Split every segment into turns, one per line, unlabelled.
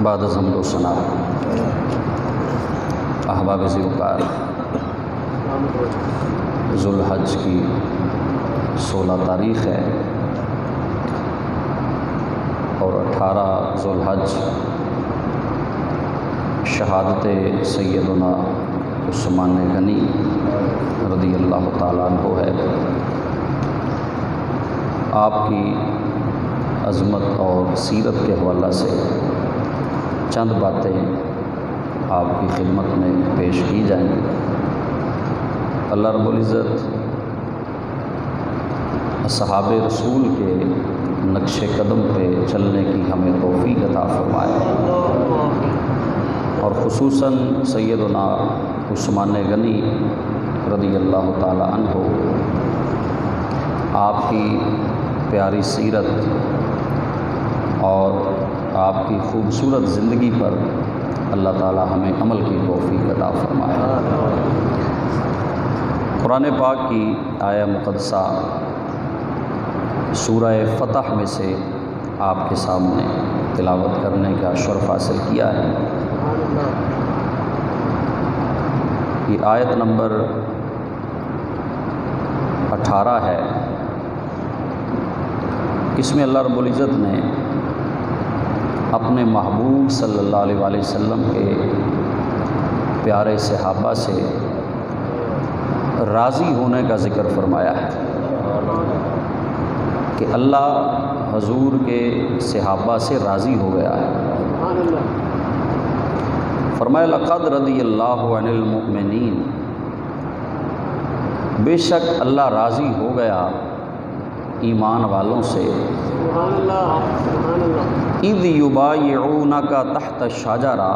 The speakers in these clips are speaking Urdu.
بعد از حمد و ثنا احباب ذوالوقار، ذوالحج کی 16 تاریخ ہے اور 18 ذوالحج شہادت سیدنا عثمان غنی رضی اللہ تعالیٰ عنہ ہے۔ آپ کی عظمت اور سیرت کے حوالہ سے چند باتیں آپ کی خدمت میں پیش کی جائیں۔ اللہ رب العزت اصحاب رسول کے نقش قدم پہ چلنے کی ہمیں توفیق عطا فرمائے، اور خصوصاً سیدنا عثمان غنی رضی اللہ تعالیٰ عنہ، آپ کی پیاری سیرت اور آپ کی خوبصورت زندگی پر اللہ تعالیٰ ہمیں عمل کی توفیق عطا فرمائے۔ قرآن پاک کی آیہ مقدسہ سورہ فتح میں سے آپ کے سامنے تلاوت کرنے کا شرف حاصل کیا ہے۔ یہ آیت نمبر 18 ہے۔ اس میں اللہ رب العزت نے اپنے محبوب صلی اللہ علیہ وآلہ وسلم کے پیارے صحابہ سے راضی ہونے کا ذکر فرمایا ہے کہ اللہ حضور کے صحابہ سے راضی ہو گیا ہے۔ فرمایا لقد رضی اللہ عن المؤمنین، بے شک اللہ راضی ہو گیا ایمان والوں سے، اذ یبایعونک تحت الشجرہ،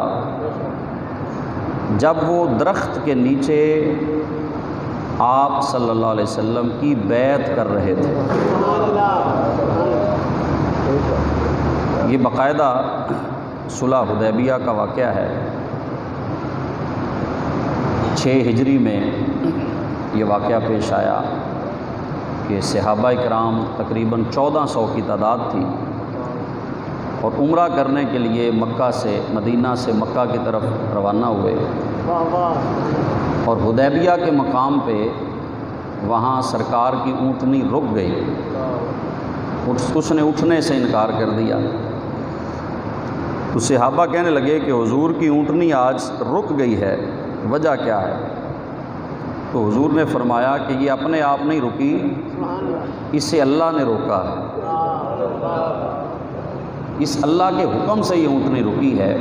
جب وہ درخت کے نیچے آپ صلی اللہ علیہ وسلم کی بیعت کر رہے تھے۔ یہ باقاعدہ صلح حدیبیہ کا واقعہ ہے۔ 6 ہجری میں یہ واقعہ پیش آیا کہ صحابہ کرام تقریباً 1400 کی تعداد تھی، اور عمرہ کرنے کے لیے مکہ سے مدینہ سے مکہ کی طرف روانہ ہوئے، اور حدیبیہ کے مقام پہ وہاں سرکار کی اونٹنی رک گئی، اس نے اٹھنے سے انکار کر دیا۔ تو صحابہ کہنے لگے کہ حضور کی اونٹنی آج رک گئی ہے، وجہ کیا ہے؟ تو حضور نے فرمایا کہ یہ اپنے آپ نہیں رکی، اسے اللہ نے روکا ہے، اس اللہ کے حکم سے یہ اونٹنی رکی ہے۔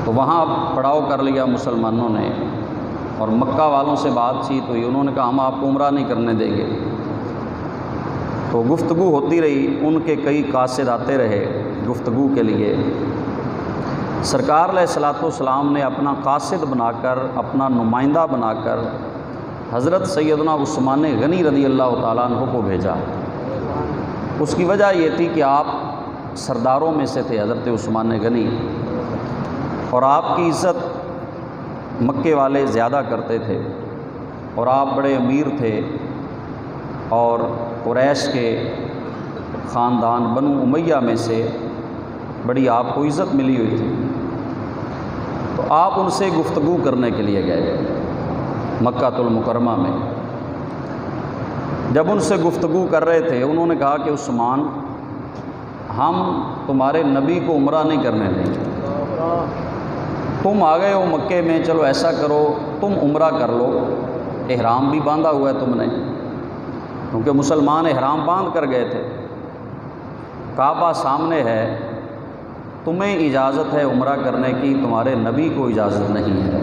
تو وہاں پڑاؤ کر لیا مسلمانوں نے، اور مکہ والوں سے بات چیت ہوئی، انہوں نے کہا ہم آپ کو عمرہ نہیں کرنے دیں گے۔ تو گفتگو ہوتی رہی، ان کے کئی قاصد آتے رہے گفتگو کے لیے۔ سرکار علیہ الصلوۃ والسلام نے اپنا قاصد بنا کر، اپنا نمائندہ بنا کر حضرت سیدنا عثمان غنی رضی اللہ تعالیٰ عنہ کو بھیجا۔ اس کی وجہ یہ تھی کہ آپ سرداروں میں سے تھے حضرت عثمان غنی، اور آپ کی عزت مکے والے زیادہ کرتے تھے، اور آپ بڑے امیر تھے، اور قریش کے خاندان بنو امیہ میں سے بڑی آپ کو عزت ملی ہوئی تھی۔ تو آپ ان سے گفتگو کرنے کے لیے گئے مکہ المکرمہ میں۔ جب ان سے گفتگو کر رہے تھے، انہوں نے کہا کہ عثمان، ہم تمہارے نبی کو عمرہ نہیں کرنے دیں گے، تم آ گئے ہو مکے میں، چلو ایسا کرو تم عمرہ کر لو، احرام بھی باندھا ہوا ہے تم نے، کیونکہ مسلمان احرام باندھ کر گئے تھے، کعبہ سامنے ہے، تمہیں اجازت ہے عمرہ کرنے کی، تمہارے نبی کو اجازت نہیں ہے۔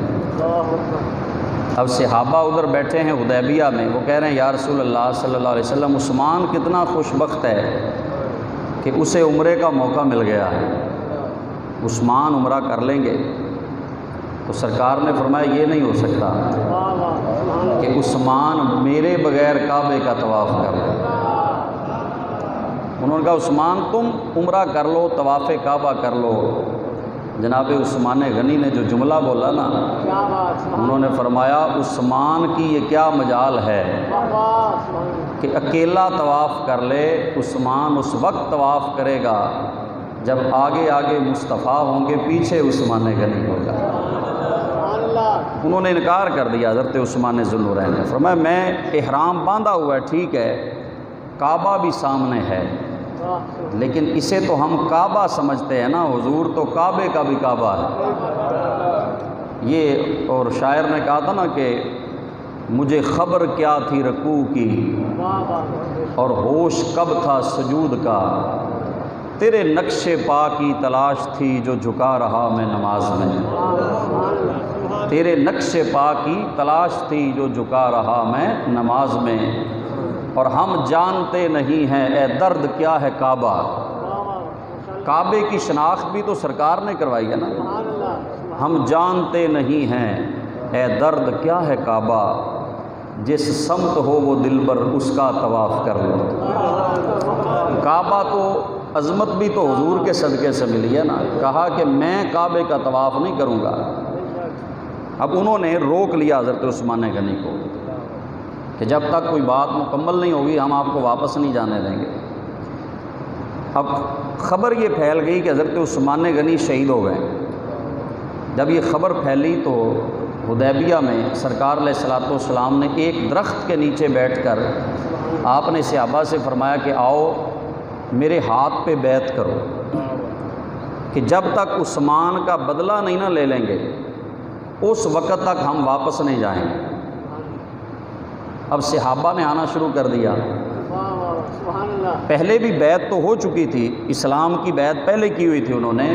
اب صحابہ ادھر بیٹھے ہیں حدیبیہ میں، وہ کہہ رہے ہیں یا رسول اللہ صلی اللہ علیہ وسلم، عثمان کتنا خوش بخت ہے کہ اسے عمرے کا موقع مل گیا ہے، عثمان عمرہ کر لیں گے۔ تو سرکار نے فرمایا یہ نہیں ہو سکتا کہ عثمان میرے بغیر کعبے کا طواف کر لے۔ انہوں نے کہا عثمان تم عمرہ کر لو، طواف کعبہ کر لو۔ جناب عثمان غنی نے جو جملہ بولا نا، انہوں نے فرمایا عثمان کی یہ کیا مجال ہے کہ اکیلا طواف کر لے، عثمان اس وقت طواف کرے گا جب آگے آگے مصطفیٰ ہوں گے پیچھے عثمان غنی ہوگا۔ انہوں نے انکار کر دیا حضرت عثمان ذوالنورین نے، فرمایا میں احرام باندھا ہوا ہے، ٹھیک ہے، کعبہ بھی سامنے ہے، لیکن اسے تو ہم کعبہ سمجھتے ہیں نا، حضور تو کعبے کا بھی کعبہ ہے۔ یہ اور شاعر نے کہا تھا نا کہ مجھے خبر کیا تھی رکوع کی اور ہوش کب تھا سجود کا، تیرے نقش پا کی تلاش تھی جو جھکا رہا میں نماز میں، تیرے نقش پا کی تلاش تھی جو جھکا رہا میں نماز میں، اور ہم جانتے نہیں ہیں اے درد کیا ہے کعبہ۔ کعبے کی شناخت بھی تو سرکار نے کروائی ہے نا، ہم جانتے نہیں ہیں اے درد کیا ہے کعبہ، جس سمت ہو وہ دلبر اس کا طواف کر لو۔ کعبہ تو عظمت بھی تو حضور کے صدقے سے ملی ہے نا، کہا کہ میں کعبے کا طواف نہیں کروں گا۔ اب انہوں نے روک لیا حضرت عثمان غنی کو کہ جب تک کوئی بات مکمل نہیں ہوگی ہم آپ کو واپس نہیں جانے دیں گے۔ اب خبر یہ پھیل گئی کہ حضرت عثمان غنی شہید ہو گئے۔ جب یہ خبر پھیلی تو حدیبیہ میں سرکار علیہ الصلوۃ والسلام نے ایک درخت کے نیچے بیٹھ کر آپ نے صحابہ سے فرمایا کہ آؤ میرے ہاتھ پہ بیعت کرو کہ جب تک عثمان کا بدلہ نہیں نہ لے لیں گے اس وقت تک ہم واپس نہیں جائیں گے۔ اب صحابہ نے آنا شروع کر دیا۔ پہلے بھی بیعت تو ہو چکی تھی، اسلام کی بیعت پہلے کی ہوئی تھی انہوں نے،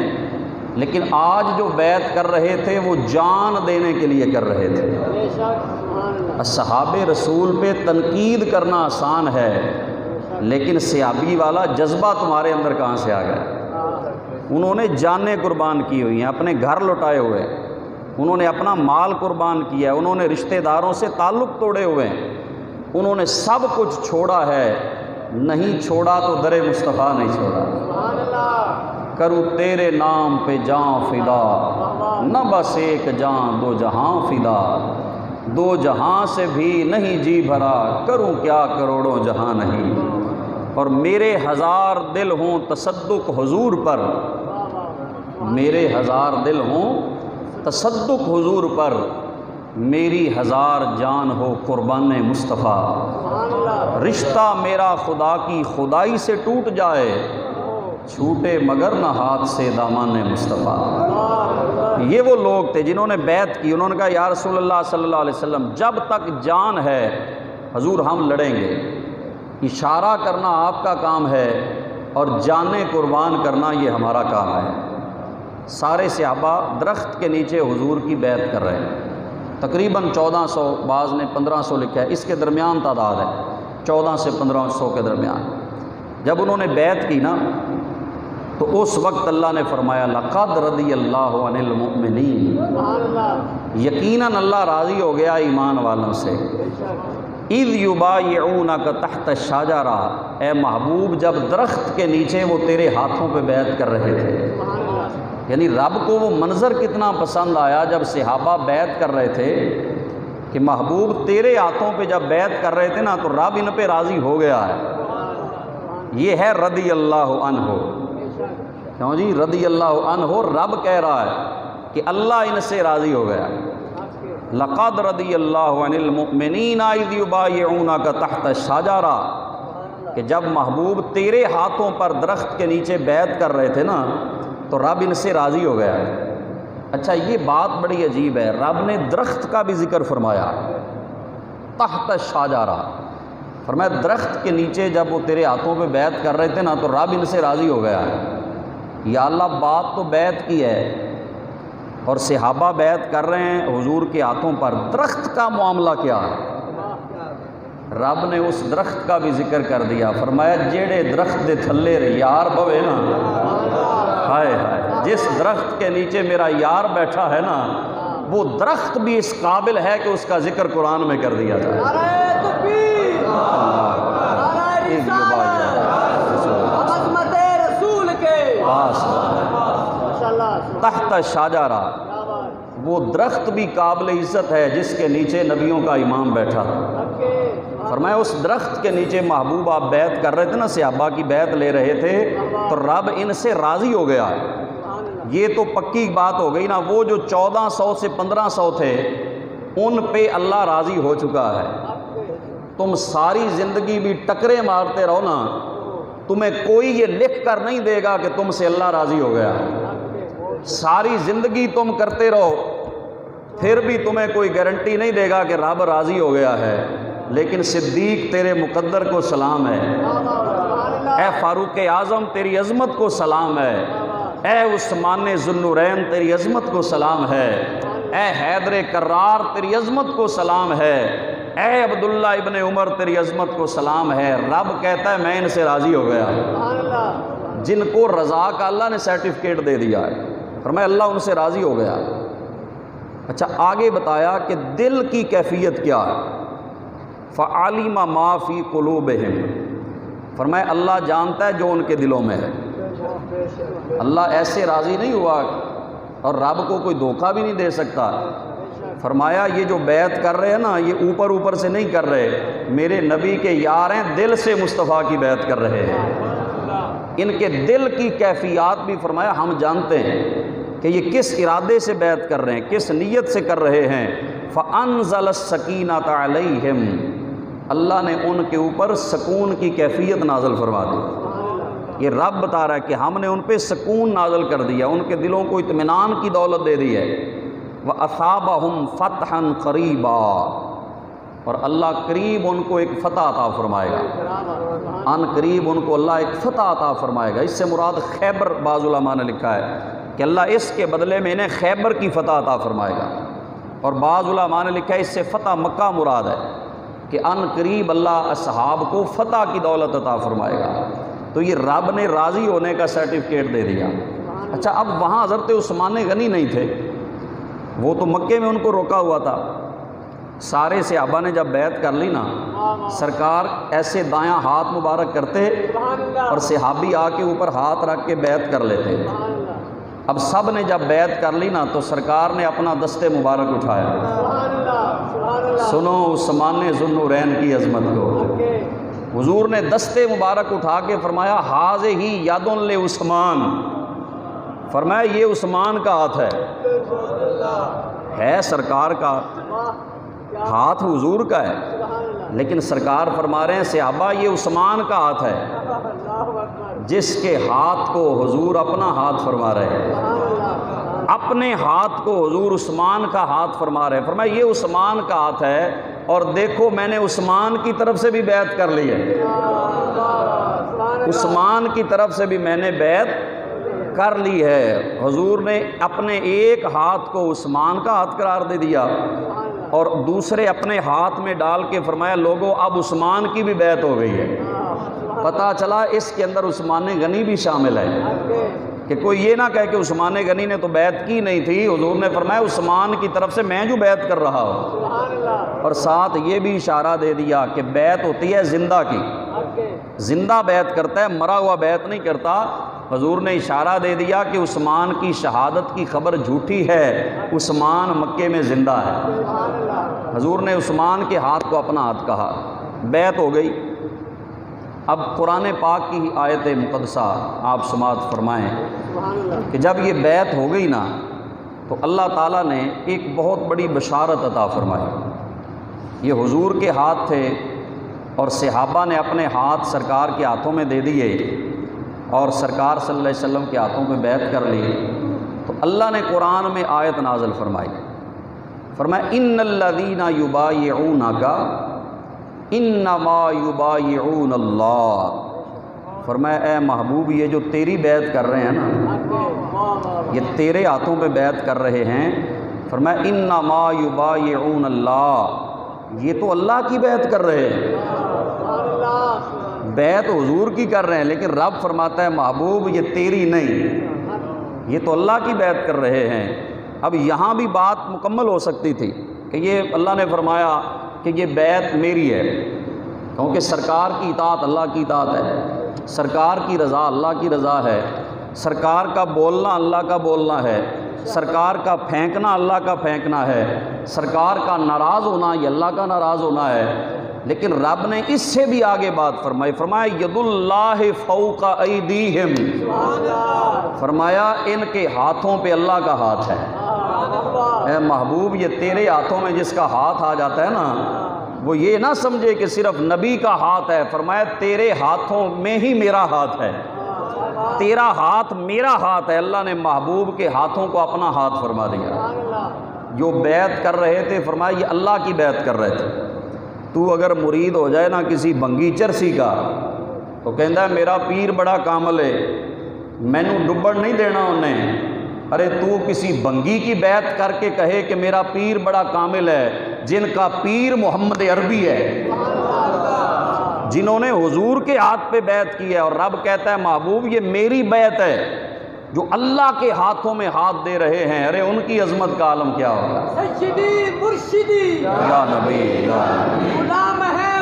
لیکن آج جو بیعت کر رہے تھے وہ جان دینے کے لیے کر رہے تھے۔ اصحاب رسول پہ تنقید کرنا آسان ہے، لیکن صحابی والا جذبہ تمہارے اندر کہاں سے آ گیا؟ انہوں نے جانیں قربان کی ہوئی ہیں، اپنے گھر لٹائے ہوئے ہیں، انہوں نے اپنا مال قربان کیا ہے، انہوں نے رشتہ داروں سے تعلق توڑے ہوئے ہیں، انہوں نے سب کچھ چھوڑا ہے، نہیں چھوڑا تو در مصطفیٰ نہیں چھوڑا۔ کروں تیرے نام پہ جان فدا، نہ بس ایک جان دو جہاں فدا، دو جہاں سے بھی نہیں جی بھرا، کروں کیا کروڑوں جہاں نہیں، اور میرے ہزار دل ہوں تصدق حضور پر، میرے ہزار دل ہوں تصدق حضور پر، میری ہزار جان ہو قربان مصطفیٰ، رشتہ میرا خدا کی خدائی سے ٹوٹ جائے، چھوٹے مگر نہ ہاتھ سے دامان مصطفیٰ۔ یہ وہ لوگ تھے جنہوں نے بیعت کی، انہوں نے کہا یا رسول اللہ صلی اللہ علیہ وسلم جب تک جان ہے حضور ہم لڑیں گے، اشارہ کرنا آپ کا کام ہے اور جانیں قربان کرنا یہ ہمارا کام ہے۔ سارے صحابہ درخت کے نیچے حضور کی بیعت کر رہے ہیں، تقریباً 1400، بعض نے 1500 لکھا ہے، اس کے درمیان تعداد ہے، 1400 سے 1500 کے درمیان۔ جب انہوں نے بیعت کی نا تو اس وقت اللہ نے فرمایا لقد رضی اللہ عن المؤمنین، یقیناً اللہ راضی ہو گیا ایمان والوں سے، اذ یبایعونک تحت الشجرہ، اے محبوب جب درخت کے نیچے وہ تیرے ہاتھوں پہ بیعت کر رہے تھے۔ یعنی رب کو وہ منظر کتنا پسند آیا جب صحابہ بیعت کر رہے تھے کہ محبوب تیرے ہاتھوں پہ جب بیعت کر رہے تھے نا تو رب ان پہ راضی ہو گیا ہے۔ یہ ہے رضی اللہ عنہ، کیوں جی رضی اللہ عنہ، رب کہہ رہا ہے کہ اللہ ان سے راضی ہو گیا۔ لقد رضی اللہ عن المؤمنین اذ یبایعونک تحت الشجرہ، کہ جب محبوب تیرے ہاتھوں پر درخت کے نیچے بیعت کر رہے تھے نا تو رب ان سے راضی ہو گیا۔ اچھا یہ بات بڑی عجیب ہے، رب نے درخت کا بھی ذکر فرمایا، تحت الشجرہ، فرمایا درخت کے نیچے جب وہ تیرے ہاتھوں پہ بیعت کر رہے تھے نا تو رب ان سے راضی ہو گیا۔ یا اللہ بات تو بیعت کی ہے اور صحابہ بیعت کر رہے ہیں حضور کے ہاتھوں پر، درخت کا معاملہ کیا ہے؟ رب نے اس درخت کا بھی ذکر کر دیا، فرمایا جیڑے درخت دے تھلے یار بوے نا، ہائے ہائے، جس درخت کے نیچے میرا یار بیٹھا ہے نا وہ درخت بھی اس قابل ہے کہ اس کا ذکر قرآن میں کر دیا جائے۔ تحت الشجرہ، وہ درخت بھی قابل عزت ہے جس کے نیچے نبیوں کا امام بیٹھا۔ فرمایا اس درخت کے نیچے محبوب آپ بیعت کر رہے تھے نا، صحابہ کی بیعت لے رہے تھے، تو رب ان سے راضی ہو گیا ہے۔ یہ تو پکی بات ہو گئی نا، وہ جو 1400 سے 1500 تھے ان پہ اللہ راضی ہو چکا ہے۔ تم ساری زندگی بھی ٹکرے مارتے رہو نا، تمہیں کوئی یہ لکھ کر نہیں دے گا کہ تم سے اللہ راضی ہو گیا ہے۔ ساری زندگی تم کرتے رہو پھر بھی تمہیں کوئی گارنٹی نہیں دے گا کہ رب راضی ہو گیا ہے۔ لیکن صدیق تیرے مقدر کو سلام ہے، اے فاروق اعظم تیری عظمت کو سلام ہے، اے عثمان ذو النورین تیری عظمت کو سلام ہے، اے حیدر کرار تیری عظمت کو سلام ہے، اے عبداللہ ابن عمر تیری عظمت کو سلام ہے۔ رب کہتا ہے میں ان سے راضی ہو گیا، جن کو رضا کا اللہ نے سرٹیفکیٹ دے دیا ہے، فرمایا اللہ ان سے راضی ہو گیا۔ اچھا آگے بتایا کہ دل کی کیفیت کیا ہے، فعلم ما فی قلوبہم، فرمایا اللہ جانتا ہے جو ان کے دلوں میں ہے۔ اللہ ایسے راضی نہیں ہوا اور رب کو کوئی دھوکہ بھی نہیں دے سکتا۔ فرمایا یہ جو بیعت کر رہے ہیں نا یہ اوپر اوپر سے نہیں کر رہے، میرے نبی کے یار ہیں، دل سے مصطفیٰ کی بیعت کر رہے ہیں۔ ان کے دل کی کیفیات بھی فرمایا ہم جانتے ہیں کہ یہ کس ارادے سے بیعت کر رہے ہیں، کس نیت سے کر رہے ہیں۔ فَأَنزَلَ السَّكِينَةَ عَلَيْهِمْ، اللہ نے ان کے اوپر سکون کی کیفیت نازل فرما دی۔ یہ رب بتا رہا ہے کہ ہم نے ان پہ سکون نازل کر دیا، ان کے دلوں کو اطمینان کی دولت دے دی ہے۔ وَأَثَابَهُمْ فَتْحًا قَرِيبًا، اور اللہ قریب ان کو ایک فتح عطا فرمائے گا، ان قریب ان کو اللہ ایک فتح عطا فرمائے گا۔ اس سے مراد خیبر، بعض علماء نے لکھا ہے کہ اللہ اس کے بدلے میں انہیں خیبر کی فتح عطا فرمائے گا، اور بعض علماء نے لکھا ہے اس سے فتح مکہ مراد ہے کہ ان قریب اللہ اصحاب کو فتح کی دولت عطا فرمائے گا۔ تو یہ رب نے راضی ہونے کا سرٹیفکیٹ دے دیا۔ اچھا اب وہاں حضرت عثمان غنی نہیں تھے، وہ تو مکے میں ان کو روکا ہوا تھا۔ سارے صحابہ نے جب بیعت کر لی نا، سرکار ایسے دایاں ہاتھ مبارک کرتے اور صحابی آ کے اوپر ہاتھ رکھ کے بیعت کر لیتے۔ اب سب نے جب بیعت کر لی نا تو سرکار نے اپنا دستے مبارک اٹھایا، سنو عثمان ذو النورین کی عظمت کو۔ حضور نے دستے مبارک اٹھا کے فرمایا ھذہ ید لعثمان، فرمایا یہ عثمان کا ہاتھ ہے سرکار کا ہاتھ حضور کا ہے، لیکن سرکار فرما رہے ہیں صحابہ یہ عثمان کا ہاتھ ہے، جس کے ہاتھ کو حضور اپنا ہاتھ فرما رہے ہیں، اپنے ہاتھ کو حضور عثمان کا ہاتھ فرما رہے ہیں۔ فرمایا یہ عثمان کا ہاتھ ہے، اور دیکھو میں نے عثمان کی طرف سے بھی بیعت کر لی ہے، عثمان کی طرف سے بھی میں نے بیعت کر لی ہے۔ حضور نے اپنے ایک ہاتھ کو عثمان کا ہاتھ قرار دے دیا اور دوسرے اپنے ہاتھ میں ڈال کے فرمایا لوگو اب عثمان کی بھی بیعت ہو گئی ہے۔ پتہ چلا اس کے اندر عثمان غنی بھی شامل ہے، کہ کوئی یہ نہ کہے کہ عثمان غنی نے تو بیعت کی نہیں تھی۔ حضور نے فرمایا عثمان کی طرف سے میں جو بیعت کر رہا ہوں، اور ساتھ یہ بھی اشارہ دے دیا کہ بیعت ہوتی ہے زندہ کی، زندہ بیعت کرتا ہے، مرا ہوا بیعت نہیں کرتا۔ حضور نے اشارہ دے دیا کہ عثمان کی شہادت کی خبر جھوٹی ہے، عثمان مکے میں زندہ ہے۔ حضور نے عثمان کے ہاتھ کو اپنا ہاتھ کہا، بیعت ہو گئی۔ اب قرآن پاک کی آیت مقدسہ آپ سماعت فرمائیں کہ جب یہ بیعت ہو گئی نا تو اللہ تعالیٰ نے ایک بہت بڑی بشارت عطا فرمائی۔ یہ حضور کے ہاتھ تھے اور صحابہ نے اپنے ہاتھ سرکار کے ہاتھوں میں دے دیے اور سرکار صلی اللہ علیہ وسلم کے ہاتھوں میں بیعت کر لی، تو اللہ نے قرآن میں آیت نازل فرمائی، فرمایا ان الذین یبایعونک انما یبایعون اللہ، فرمایا اے محبوب یہ جو تیری بیعت کر رہے ہیں نا، یہ تیرے ہاتھوں پہ بیعت کر رہے ہیں، فرمایا انما یبایعون اللہ، یہ تو اللہ کی بیعت کر رہے ہیں، بیعت حضور کی کر رہے ہیں، لیکن رب فرماتا ہے محبوب یہ تیری نہیں، یہ تو اللہ کی بیعت کر رہے ہیں۔ اب یہاں بھی بات مکمل ہو سکتی تھی کہ یہ اللہ نے فرمایا کہ یہ بیعت میری ہے، کیونکہ سرکار کی اطاعت اللہ کی اطاعت ہے، سرکار کی رضا اللہ کی رضا ہے، سرکار کا بولنا اللہ کا بولنا ہے، سرکار کا پھینکنا اللہ کا پھینکنا ہے، سرکار کا ناراض ہونا یہ اللہ کا ناراض ہونا ہے۔ لیکن رب نے اس سے بھی آگے بات فرمائی، فرمایا ید اللہ فوق ایدیہم، فرمایا ان کے ہاتھوں پہ اللہ کا ہاتھ ہے۔ اے محبوب یہ تیرے ہاتھوں میں جس کا ہاتھ آ جاتا ہے نا، وہ یہ نہ سمجھے کہ صرف نبی کا ہاتھ ہے، فرمایا تیرے ہاتھوں میں ہی میرا ہاتھ ہے، تیرا ہاتھ میرا ہاتھ ہے۔ اللہ نے محبوب کے ہاتھوں کو اپنا ہاتھ فرما دیا۔ جو بیعت کر رہے تھے فرمایا یہ اللہ کی بیعت کر رہے تھے۔ تو اگر مرید ہو جائے نا کسی بنگی چرسی کا تو کہندا ہے میرا پیر بڑا کامل ہے، مینوں ڈبڑ نہیں دینا انہیں۔ ارے تو کسی بنگی کی بیعت کر کے کہے کہ میرا پیر بڑا کامل ہے، جن کا پیر محمد عربی ہے، جنہوں نے حضور کے ہاتھ پہ بیعت کی ہے، اور رب کہتا ہے محبوب یہ میری بیعت ہے، جو اللہ کے ہاتھوں میں ہاتھ دے رہے ہیں، ارے ان کی عظمت کا عالم کیا ہوگا۔
سیدی مرشدی
یا نبی یا نبی،
غلام ہے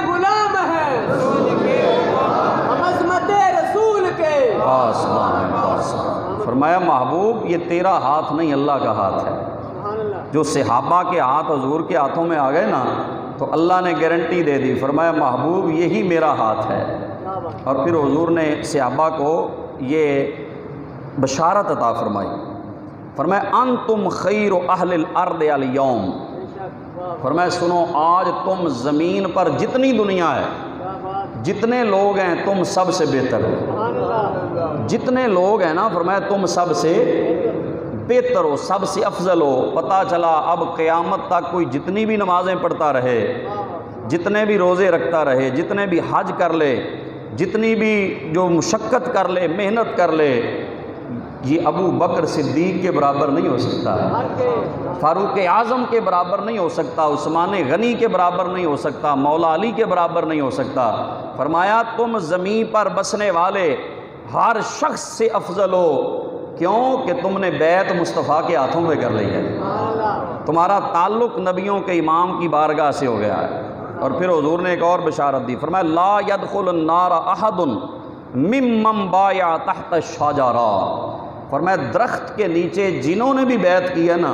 ہم عظمت رسول کے
آسمان آسمان۔ فرمایا محبوب یہ تیرا ہاتھ نہیں اللہ کا ہاتھ ہے۔
سبحان اللہ۔
جو صحابہ کے ہاتھ حضور کے ہاتھوں میں آ گئے نا تو اللہ نے گارنٹی دے دی، فرمایا محبوب یہی میرا ہاتھ ہے۔ اور پھر حضور نے صحابہ کو یہ بشارت عطا فرمائی، فرمایا انتم خیر اہل الارض الیوم، فرمایا سنو آج تم زمین پر جتنی دنیا ہے، جتنے لوگ ہیں تم سب سے بہتر ہو، جتنے لوگ ہیں نا فرمایا تم سب سے بہتر ہو، سب سے افضل ہو۔ پتہ چلا اب قیامت تک کوئی جتنی بھی نمازیں پڑھتا رہے، جتنے بھی روزے رکھتا رہے، جتنے بھی حج کر لے، جتنی بھی جو مشقت کر لے، محنت کر لے، یہ ابو بکر صدیق کے برابر نہیں ہو سکتا، فاروق اعظم کے برابر نہیں ہو سکتا، عثمان غنی کے برابر نہیں ہو سکتا، مولا علی کے برابر نہیں ہو سکتا۔ فرمایا تم زمین پر بسنے والے ہر شخص سے افضل ہو، کیوں کہ تم نے بیعت مصطفیٰ کے ہاتھوں میں کر لی ہے، تمہارا تعلق نبیوں کے امام کی بارگاہ سے ہو گیا ہے۔ اور پھر حضور نے ایک اور بشارت دی، فرمایا لا يدخل النار احد ممن بايع تحت الشجرہ، فرمایا درخت کے نیچے جنہوں نے بھی بیعت کی ہے نا،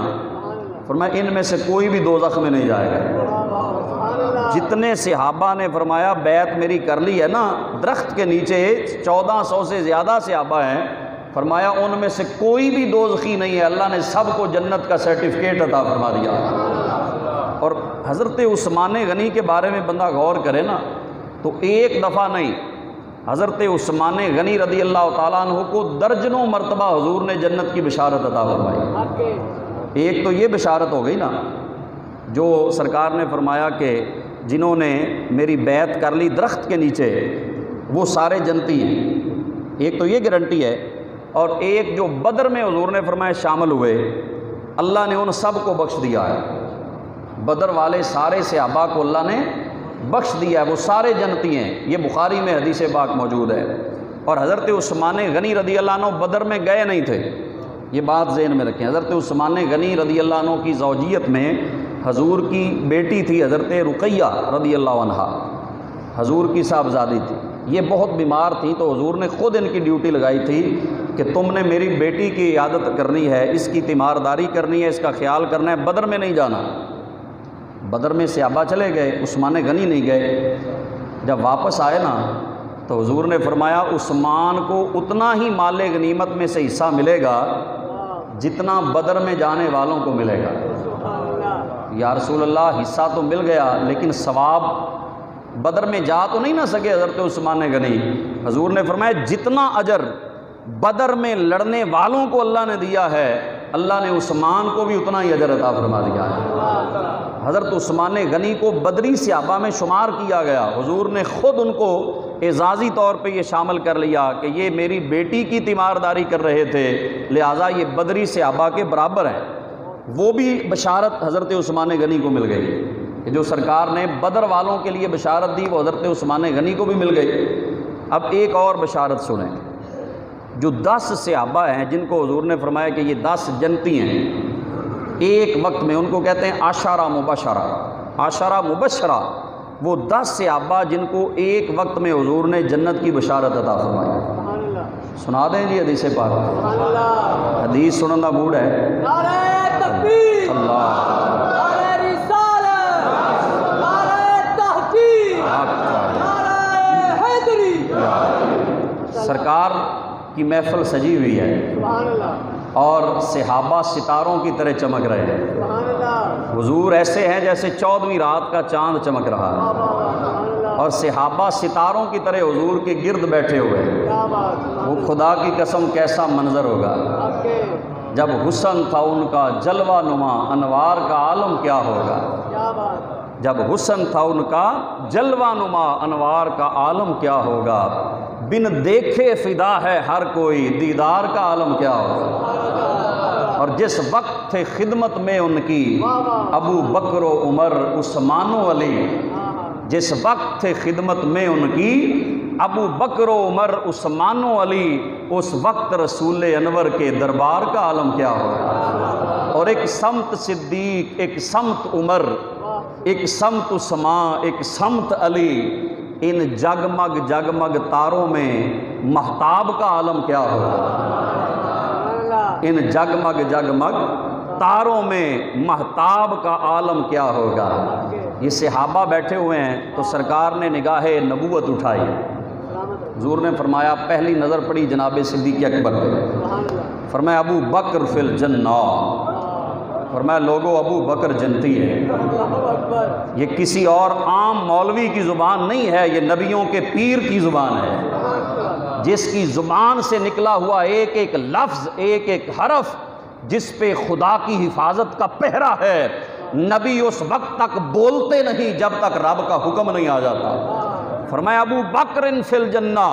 فرمایا ان میں سے کوئی بھی دوزخ میں نہیں جائے گا۔ جتنے صحابہ نے فرمایا بیعت میری کر لی ہے نا، درخت کے نیچے 1400 سے زیادہ صحابہ ہیں، فرمایا ان میں سے کوئی بھی دوزخی نہیں ہے، اللہ نے سب کو جنت کا سرٹیفکیٹ عطا فرما دیا۔ اور حضرت عثمان غنی کے بارے میں بندہ غور کرے نا تو ایک دفعہ نہیں، حضرت عثمان غنی رضی اللہ تعالیٰ عنہ کو درجنوں مرتبہ حضور نے جنت کی بشارت عطا فرمائی۔ ایک تو یہ بشارت ہو گئی نا جو سرکار نے فرمایا کہ جنہوں نے میری بیعت کر لی درخت کے نیچے وہ سارے جنتی ہیں، ایک تو یہ گارنٹی ہے۔ اور ایک جو بدر میں حضور نے فرمایا شامل ہوئے، اللہ نے ان سب کو بخش دیا ہے، بدر والے سارے صحابہ کو اللہ نے بخش دیا ہے، وہ سارے جنتی ہیں، یہ بخاری میں حدیث پاک موجود ہے۔ اور حضرت عثمان غنی رضی اللہ عنہ بدر میں گئے نہیں تھے، یہ بات ذہن میں رکھیں۔ حضرت عثمان غنی رضی اللہ عنہ کی زوجیت میں حضور کی بیٹی تھی حضرت رقیہ رضی اللہ عنہا، حضور کی صاحبزادی تھی، یہ بہت بیمار تھیں، تو حضور نے خود ان کی ڈیوٹی لگائی تھی کہ تم نے میری بیٹی کی عیادت کرنی ہے، اس کی تیمارداری کرنی ہے، اس کا خیال کرنا ہے، بدر میں نہیں جانا۔ بدر میں صحابہ چلے گئے، عثمان غنی نہیں گئے۔ جب واپس آئے نا تو حضور نے فرمایا عثمان کو اتنا ہی مال غنیمت میں سے حصہ ملے گا جتنا بدر میں جانے والوں کو ملے گا۔ یا رسول اللہ حصہ تو مل گیا لیکن ثواب بدر میں جا تو نہیں نہ سکے حضرت عثمان غنی۔ حضور نے فرمایا جتنا اجر بدر میں لڑنے والوں کو اللہ نے دیا ہے، اللہ نے عثمان کو بھی اتنا ہی اجر عطا فرما دیا ہے۔ حضرت عثمان غنی کو بدری صحابہ میں شمار کیا گیا، حضور نے خود ان کو اعزازی طور پہ یہ شامل کر لیا کہ یہ میری بیٹی کی تیمارداری کر رہے تھے، لہٰذا یہ بدری صحابہ کے برابر ہیں۔ وہ بھی بشارت حضرت عثمان غنی کو مل گئی کہ جو سرکار نے بدر والوں کے لیے بشارت دی وہ حضرت عثمان غنی کو بھی مل گئی۔ اب ایک اور بشارت سنیں، جو 10 صحابہ ہیں جن کو حضور نے فرمایا کہ یہ 10 جنتی ہیں، ایک وقت میں ان کو کہتے ہیں عشرہ مبشرہ، عشرہ مبشرہ، وہ 10 صحابہ جن کو ایک وقت میں حضور نے جنت کی بشارت عطا فرمائی۔ سنا دیں جی حدیث پاک، حدیث سنن کا موڈ ہے؟
نعرہ تکبیر،
اللہ،
نعرہ رسالت، نعرہ تحقیق،
سرکار کی محفل سجی ہوئی ہے
سبحان اللہ
اور صحابہ ستاروں کی طرح چمک رہے ہیں.
سبحان اللہ
حضور ایسے ہیں جیسے 14ویں رات کا چاند چمک رہا ہے
سبحان اللہ
اور صحابہ ستاروں کی طرح حضور کے گرد بیٹھے ہوئے ہیں.
کیا بات
وہ خدا کی قسم کیسا منظر ہوگا.
آپ کے
جب حسن تھا ان کا جلوہ نما انوار کا عالم کیا ہوگا.
کیا بات
جب حسن تھا ان کا جلوہ نما انوار کا عالم کیا ہوگا. بن دیکھے فدا ہے ہر کوئی دیدار کا عالم کیا ہوگا. اور جس وقت تھے خدمت میں ان کی ابو بکر و عمر عثمان و علی، جس وقت تھے خدمت میں ان کی ابو بکر و عمر عثمان و علی، اس وقت رسول انور کے دربار کا عالم کیا ہوگا. اور ایک سمت صدیق، ایک سمت عمر، ایک سمت عثمان، ایک سمت علی، ان جگمگ جگمگ تاروں میں مہتاب کا عالم کیا ہوگا. ان جگمگ جگمگ تاروں میں مہتاب کا عالم کیا ہوگا. یہ صحابہ بیٹھے ہوئے ہیں تو سرکار نے نگاہ نبوت اٹھائی. حضور نے فرمایا، پہلی نظر پڑی جناب صدیق اکبر پہ، فرمایا ابو بکر فی الجنہ. فرمایا لوگوں ابو بکر جنتی ہے. یہ کسی اور عام مولوی کی زبان نہیں ہے، یہ نبیوں کے پیر کی زبان ہے، جس کی زبان سے نکلا ہوا ایک ایک لفظ، ایک ایک حرف، جس پہ خدا کی حفاظت کا پہرا ہے. نبی اس وقت تک بولتے نہیں جب تک رب کا حکم نہیں آ جاتا. فرمایا ابو بکر فی الجنہ.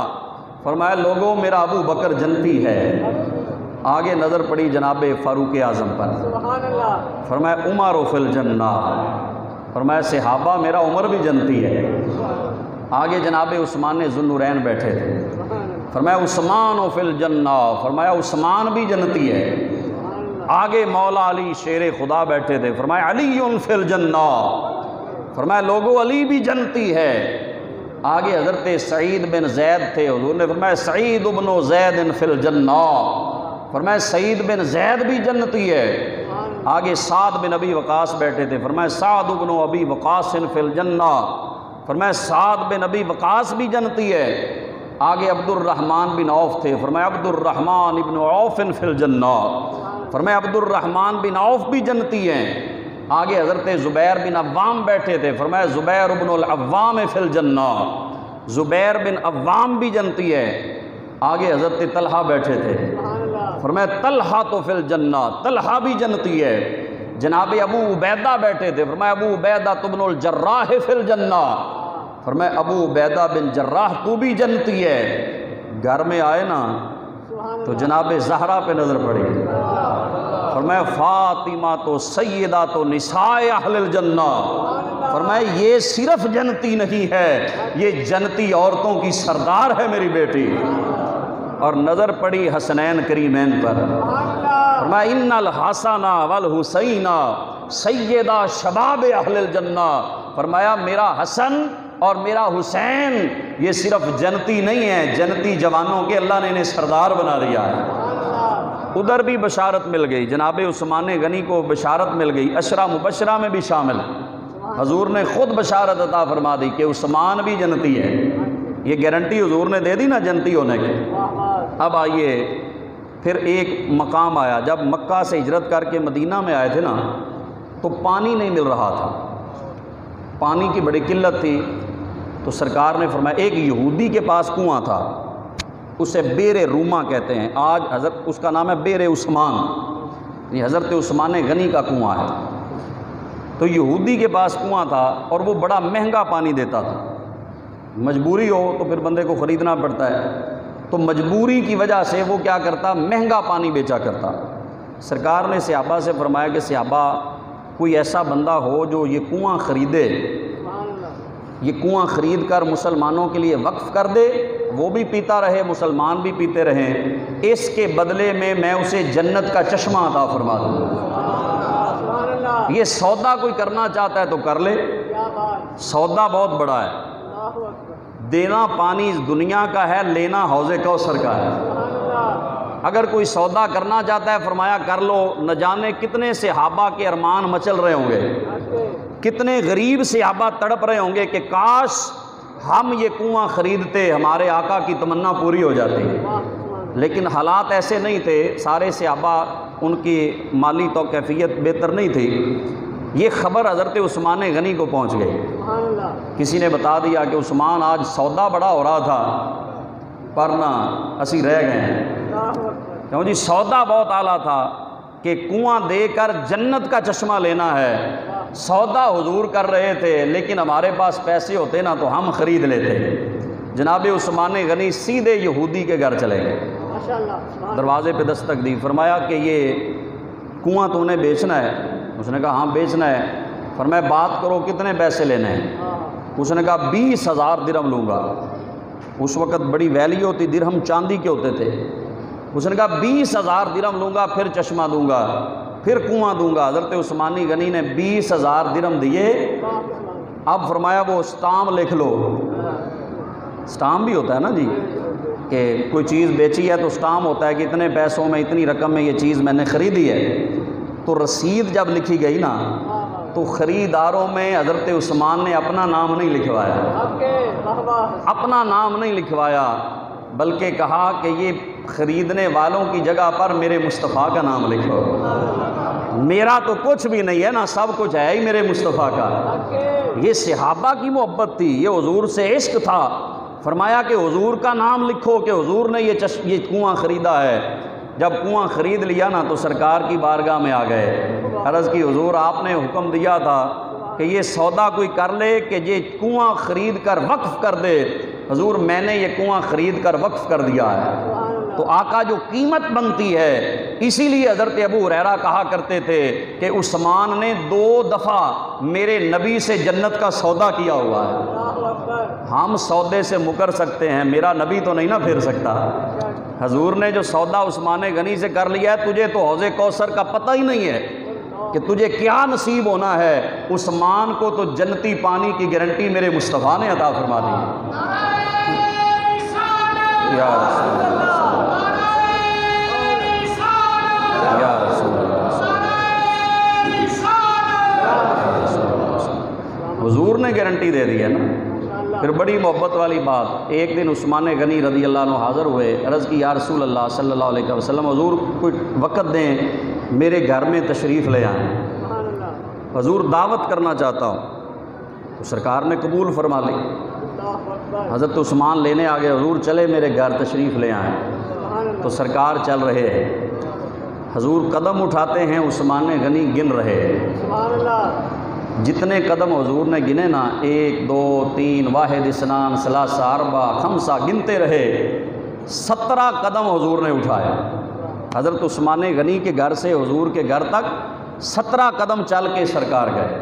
فرمایا لوگوں میرا ابو بکر جنتی ہے. آگے نظر پڑی جناب فاروق اعظم پر،
سبحان اللہ
فرمایا عمر فی الجنہ. فرمایا صحابہ میرا عمر بھی جنتی ہے. آگے جناب عثمان ذو النورین بیٹھے تھے، فرمایا عثمان فی الجنہ. فرمایا عثمان بھی جنتی ہے. آگے مولا علی شیر خدا بیٹھے تھے، فرمایا علی فی الجنہ. فرمایا لوگوں علی بھی جنتی ہے. آگے حضرت سعید بن زید تھے، حضور نے فرمایا سعید بن زید فی الجنہ. فرمایا سعید بن زید بھی جنتی ہے. آگے سعد بن ابی وقاص بیٹھے تھے، فرمایا سعد بن ابی وقاص فی الجنہ. فرمایا سعد بن ابی وقاص بھی جنتی ہے. آگے عبد الرحمن بن عوف تھے، فرمایا عبد الرحمن ابن عوف فی الجنہ. فرمایا عبد الرحمن بن عوف بھی جنتی ہیں. آگے حضرت زبیر بن عوام بیٹھے تھے، فرمایا زبیر بن العوام فی الجنہ. زبیر بن عوام بھی جنتی ہے. آگے حضرت طلحہ بیٹھے تھے، فرمایا طلحہ تو فی الجنہ. طلحہ بھی جنتی ہے. جناب ابو عبیدہ بیٹھے تھے، فرمایا ابو عبیدہ بن الجراح فی الجنہ. فرمایا ابو عبیدہ بن جراح تو بھی جنتی ہے. گھر میں آئے نا تو جناب زہرا پہ نظر پڑی، فرمایا فاطمہ تو سیدہ تو نساء اہل الجنہ. فرمایا یہ صرف جنتی نہیں ہے، یہ جنتی عورتوں کی سردار ہے میری بیٹی. اور نظر پڑی حسنین کریمین پر، فرمایا ان الحسن والحسین سیدہ شباب اہل الجنہ. فرمایا میرا حسن اور میرا حسین یہ صرف جنتی نہیں ہے، جنتی جوانوں کے اللہ نے انہیں سردار بنا دیا ہے. ادھر بھی بشارت مل گئی، جناب عثمان غنی کو بشارت مل گئی، عشرہ مبشرہ میں بھی شامل. حضور نے خود بشارت عطا فرما دی کہ عثمان بھی جنتی ہے. یہ گارنٹی حضور نے دے دی نا جنتی ہونے کی. اب آئیے پھر ایک مقام آیا، جب مکہ سے ہجرت کر کے مدینہ میں آئے تھے نا تو پانی نہیں مل رہا تھا، پانی کی بڑی قلت تھی. تو سرکار نے فرمایا ایک یہودی کے پاس کنواں تھا، اسے بیر روما کہتے ہیں، آج حضرت اس کا نام ہے بیر عثمان، یہ حضرت عثمان غنی کا کنواں ہے. تو یہودی کے پاس کنواں تھا اور وہ بڑا مہنگا پانی دیتا تھا. مجبوری ہو تو پھر بندے کو خریدنا پڑتا ہے، تو مجبوری کی وجہ سے وہ کیا کرتا، مہنگا پانی بیچا کرتا. سرکار نے صحابہ سے فرمایا کہ صحابہ کوئی ایسا بندہ ہو جو یہ کنواں خریدے، یہ کنواں خرید کر مسلمانوں کے لیے وقف کر دے، وہ بھی پیتا رہے مسلمان بھی پیتے رہیں، اس کے بدلے میں اسے جنت کا چشمہ عطا فرما دوں. یہ سودا کوئی کرنا چاہتا ہے تو کر لے، سودا بہت بڑا ہے. دینا پانی اس دنیا کا ہے، لینا حوض کوثر کا ہے. اگر کوئی سودا کرنا چاہتا ہے فرمایا کر لو. نہ جانے کتنے صحابہ کے ارمان مچل رہے ہوں گے، کتنے غریب صحابہ تڑپ رہے ہوں گے کہ کاش ہم یہ کنواں خریدتے ہمارے آقا کی تمنا پوری ہو جاتی۔ لیکن حالات ایسے نہیں تھے، سارے صحابہ ان کی مالی تو کیفیت بہتر نہیں تھی۔ یہ خبر حضرت عثمان غنی کو پہنچ گئی۔ کسی نے بتا دیا کہ عثمان آج سودا بڑا ہو رہا تھا پر نہ اسی رہ گئے ہیں۔ کیوں جی؟ سودا بہت اعلیٰ تھا کہ کنواں دے کر جنت کا چشمہ لینا ہے۔ سودا حضور کر رہے تھے لیکن ہمارے پاس پیسے ہوتے نا تو ہم خرید لیتے۔ جناب عثمان غنی سیدھے یہودی کے گھر چلے گئے، دروازے پہ دستک دی، فرمایا کہ یہ کنواں تو نے بیچنا ہے؟ اس نے کہا ہاں بیچنا ہے۔ فرمایا بات کرو کتنے پیسے لینے ہیں؟ اس نے کہا 20,000 درہم لوں گا۔ اس وقت بڑی ویلیو تھی، درہم چاندی کے ہوتے تھے۔ اس نے کہا 20,000 درہم لوں گا، پھر چشمہ دوں گا، پھر کنواں دوں گا۔ حضرت عثمان غنی نے 20,000 درہم دیے۔ اب فرمایا وہ اسٹام لکھ لو۔ اسٹام بھی ہوتا ہے نا جی، کہ کوئی چیز بیچی ہے تو اسٹام ہوتا ہے کہ اتنے پیسوں میں اتنی رقم میں یہ چیز میں نے خریدی ہے۔ تو رسید جب لکھی گئی نا تو خریداروں میں حضرت عثمان نے اپنا نام نہیں لکھوایا، اپنا نام نہیں لکھوایا، بلکہ کہا کہ یہ خریدنے والوں کی جگہ پر میرے مصطفیٰ کا نام لکھو۔ میرا تو کچھ بھی نہیں ہے نا، سب کچھ ہے ہی میرے مصطفیٰ کا۔ یہ صحابہ کی محبت تھی، یہ حضور سے عشق تھا۔ فرمایا کہ حضور کا نام لکھو کہ حضور نے یہ کنواں خریدا ہے۔ جب کنواں خرید لیا نا تو سرکار کی بارگاہ میں آ گئے، عرض کی حضور آپ نے حکم دیا تھا کہ یہ سودا کوئی کر لے کہ یہ کنواں خرید کر وقف کر دے۔ حضور میں نے یہ کنواں خرید کر وقف کر دیا ہے۔ تو آقا جو قیمت بنتی ہے، اسی لیے حضرت ابو ہریرہ کہا کرتے تھے کہ عثمان نے 2 دفعہ میرے نبی سے جنت کا سودا کیا ہوا ہے۔ ہم سودے سے مکر سکتے ہیں، میرا نبی تو نہیں نا پھر سکتا۔ حضور نے جو سودا عثمان غنی سے کر لیا ہے، تجھے تو حوض کوثر کا پتہ ہی نہیں ہے کہ تجھے کیا نصیب ہونا ہے۔ عثمان کو تو جنتی پانی کی گارنٹی میرے مصطفیٰ نے عطا فرما دی۔ یا رسول اللہ، یا رسول اللہ، حضور نے گارنٹی دے دی ہے نا۔ پھر بڑی محبت والی بات، ایک دن عثمان غنی رضی اللہ عنہ حاضر ہوئے، عرض کی یا رسول اللہ صلی اللہ علیہ وسلم، حضور کوئی وقت دیں، میرے گھر میں تشریف لے آئیں، حضور دعوت کرنا چاہتا ہوں۔ تو سرکار نے قبول فرما لی۔ حضرت عثمان لینے آگے، حضور چلے میرے گھر تشریف لے آئیں۔ تو سرکار چل رہے ہیں، حضور قدم اٹھاتے ہیں، عثمان غنی گن رہے ہیں۔ جتنے قدم حضور نے گنے نا، 1 2 3 واحد اثنان ثلاثہ اربع خمسہ گنتے رہے، 17 قدم حضور نے اٹھایا۔ حضرت عثمان غنی کے گھر سے حضور کے گھر تک 17 قدم چل کے سرکار گئے۔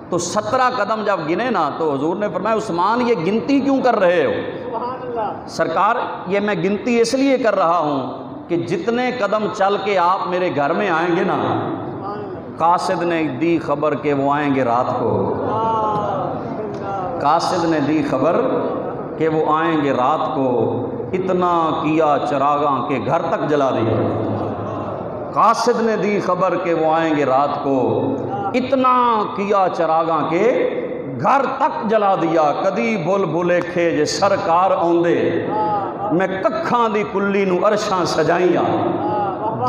تو 17 قدم جب گنے نا تو حضور نے فرمایا عثمان یہ گنتی کیوں کر رہے ہو؟ سرکار یہ میں گنتی اس لیے کر رہا ہوں کہ جتنے قدم چل کے آپ میرے گھر میں آئیں گے نا، قاصد نے دی خبر کہ وہ آئیں گے رات کو، قاصد نے دی خبر کہ وہ آئیں گے رات کو، اتنا کیا چراغاں کے گھر تک جلا دیا۔ قاصد نے دی خبر کہ وہ آئیں گے رات کو، اتنا کیا چراغاں کے گھر تک جلا دیا۔ کدی بھول بھولے کھے جے سرکار آندے، میں ککھاں دی کلی نو عرشاں سجائیاں۔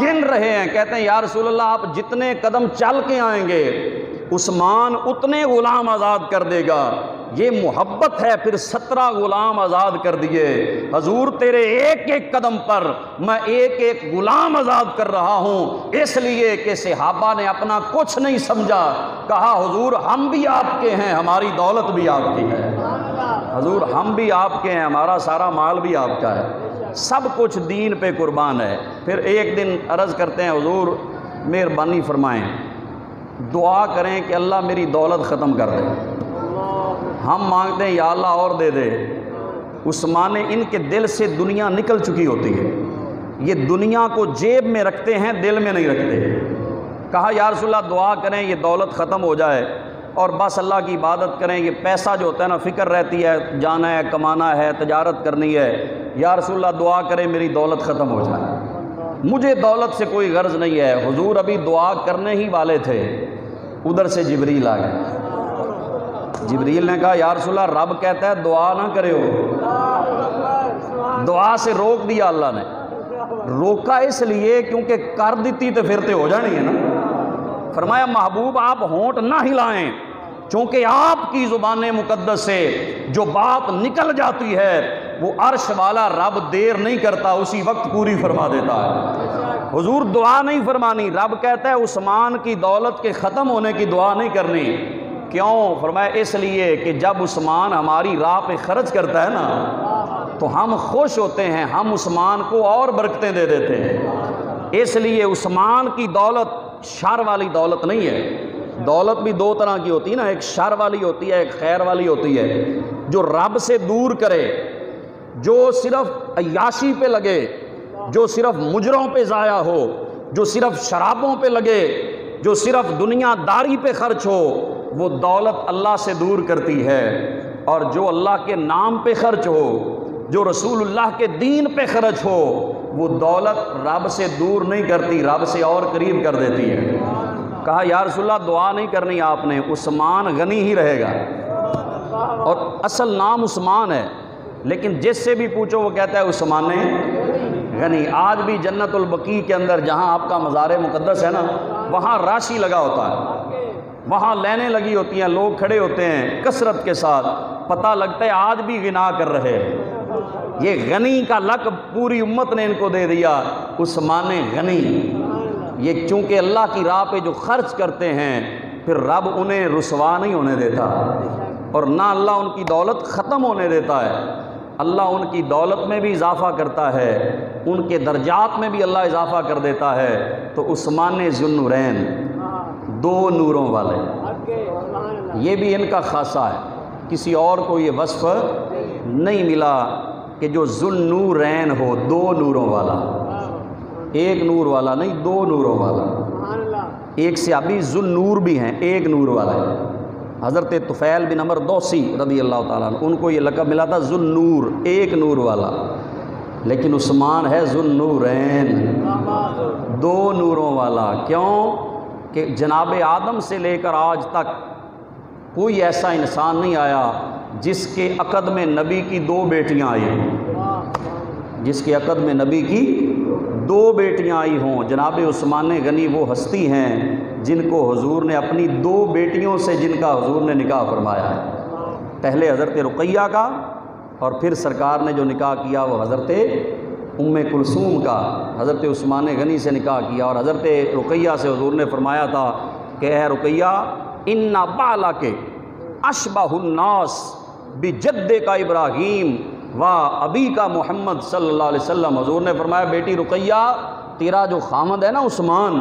گن رہے ہیں، کہتے ہیں یا رسول اللہ آپ جتنے قدم چل کے آئیں گے عثمان اتنے غلام آزاد کر دے گا۔ یہ محبت ہے، پھر 17 غلام آزاد کر دیے۔ حضور تیرے ایک ایک قدم پر میں ایک ایک غلام آزاد کر رہا ہوں، اس لیے کہ صحابہ نے اپنا کچھ نہیں سمجھا، کہا حضور ہم بھی آپ کے ہیں، ہماری دولت بھی آپ کی ہے، حضور ہم بھی آپ کے ہیں، ہمارا سارا مال بھی آپ کا ہے، سب کچھ دین پہ قربان ہے۔ پھر ایک دن عرض کرتے ہیں حضور مہربانی فرمائیں، دعا کریں کہ اللہ میری دولت ختم کر دے۔ ہم مانگتے ہیں یا اللہ اور دے دے۔ عثمان ان کے دل سے دنیا نکل چکی ہوتی ہے، یہ دنیا کو جیب میں رکھتے ہیں، دل میں نہیں رکھتے۔ کہا یا رسول اللہ دعا کریں یہ دولت ختم ہو جائے اور بس اللہ کی عبادت کریں، یہ پیسہ جو ہوتا ہے نا فکر رہتی ہے، جانا ہے کمانا ہے تجارت کرنی ہے، یا رسول اللہ دعا کریں میری دولت ختم ہو جائے، مجھے دولت سے کوئی غرض نہیں ہے۔ حضور ابھی دعا کرنے ہی والے تھے، ادھر سے جبریل آ گئے، جبریل نے کہا یا رسول اللہ رب کہتا ہے دعا نہ کرے ہو، دعا سے روک دیا اللہ نے۔ روکا اس لیے کیونکہ کر دیتی تو پھر تے ہو جانی ہے نا۔ فرمایا محبوب آپ ہونٹ نہ ہلائیں، چونکہ آپ کی زبان مقدس سے جو بات نکل جاتی ہے وہ عرش والا رب دیر نہیں کرتا، اسی وقت پوری فرما دیتا ہے۔ حضور دعا نہیں فرمانی، رب کہتا ہے عثمان کی دولت کے ختم ہونے کی دعا نہیں کرنی۔ کیوں؟ فرمایا اس لیے کہ جب عثمان ہماری راہ پہ خرچ کرتا ہے نا تو ہم خوش ہوتے ہیں، ہم عثمان کو اور برکتیں دے دیتے ہیں۔ اس لیے عثمان کی دولت شر والی دولت نہیں ہے۔ دولت بھی دو طرح کی ہوتی ہے نا، ایک شر والی ہوتی ہے، ایک خیر والی ہوتی ہے۔ جو رب سے دور کرے، جو صرف عیاشی پہ لگے، جو صرف مجروں پہ ضائع ہو، جو صرف شرابوں پہ لگے، جو صرف دنیا داری پہ خرچ ہو، وہ دولت اللہ سے دور کرتی ہے۔ اور جو اللہ کے نام پہ خرچ ہو، جو رسول اللہ کے دین پہ خرچ ہو، وہ دولت رب سے دور نہیں کرتی، رب سے اور قریب کر دیتی ہے۔ کہا یا رسول اللہ دعا نہیں کرنی آپ نے، عثمان غنی ہی رہے گا، اور اصل نام عثمان ہے، لیکن جس سے بھی پوچھو وہ کہتا ہے عثمان غنی۔ آج بھی جنت البقیع کے اندر جہاں آپ کا مزار مقدس ہے نا، وہاں راشی لگا ہوتا ہے، وہاں لینیں لگی ہوتی ہیں، لوگ کھڑے ہوتے ہیں کثرت کے ساتھ، پتہ لگتا ہے آج بھی غنا کر رہے ہیں۔ یہ غنی کا لقب پوری امت نے ان کو دے دیا، عثمان غنی۔ یہ چونکہ اللہ کی راہ پہ جو خرچ کرتے ہیں پھر رب انہیں رسوا نہیں ہونے دیتا، اور نہ اللہ ان کی دولت ختم ہونے دیتا ہے، اللہ ان کی دولت میں بھی اضافہ کرتا ہے، ان کے درجات میں بھی اللہ اضافہ کر دیتا ہے۔ تو عثمان ذو النورین، دو نوروں والے، یہ بھی ان کا خاصہ ہے، کسی اور کو یہ وصف نہیں ملا کہ جو ذو النورین ہو، دو نوروں والا، ایک نور والا نہیں، دو نوروں والا۔ ایک صحابی ذو النور بھی ہیں، ایک نور والا ہے، حضرت طفیل بن عمر دوسی رضی اللہ تعالیٰ عنہ، ان کو یہ لقب ملا تھا ذو النور، ایک نور والا۔ لیکن عثمان ہے ذو النورین، دو نوروں والا۔ کیوں؟ کہ جناب آدم سے لے کر آج تک کوئی ایسا انسان نہیں آیا جس کے عقد میں نبی کی دو بیٹیاں آئی ہوں، جس کے عقد میں نبی کی دو بیٹیاں آئی ہوں۔ جناب عثمان غنی وہ ہستی ہیں جن کو حضور نے اپنی دو بیٹیوں سے، جن کا حضور نے نکاح فرمایا ہے، پہلے حضرت رقیہ کا، اور پھر سرکار نے جو نکاح کیا وہ حضرت ام کلثوم کا، حضرت عثمان غنی سے نکاح کیا۔ اور حضرت رقیہ سے حضور نے فرمایا تھا کہ اے رقیہ ان بالک اشبہ الناس بجد کا ابراہیم و ابی کا محمد صلی اللہ علیہ وسلم۔ حضور نے فرمایا بیٹی رقیہ تیرا جو خامد ہے نا عثمان،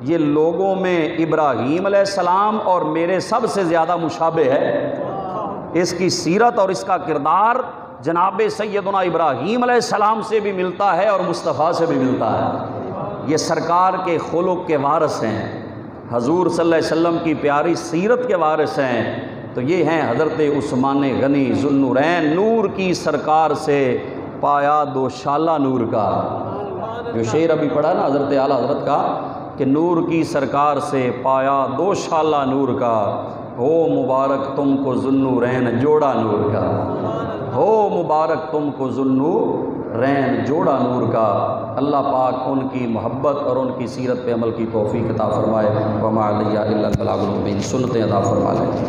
یہ لوگوں میں ابراہیم علیہ السلام اور میرے سب سے زیادہ مشابہ ہے، اس کی سیرت اور اس کا کردار جناب سیدنا ابراہیم علیہ السلام سے بھی ملتا ہے اور مصطفیٰ سے بھی ملتا ہے۔ یہ سرکار کے خلق کے وارث ہیں، حضور صلی اللہ علیہ وسلم کی پیاری سیرت کے وارث ہیں۔ تو یہ ہیں حضرت عثمان غنی ذو النورین، نور کی سرکار سے پایا دو شالہ نور کا، جو شعر ابھی پڑھا نا حضرت اعلیٰ حضرت کا کہ نور کی سرکار سے پایا دو شالہ نور کا، ہو مبارک تم کو ذو النورین جوڑا نور کا، ہو مبارک تم کو ذو النورین جوڑا نور کا۔ اللہ پاک ان کی محبت اور ان کی سیرت پہ عمل کی توفیق عطا فرمائے۔ وما علیہ الا البلاغ المبین، سنتیں عطا فرما لیں۔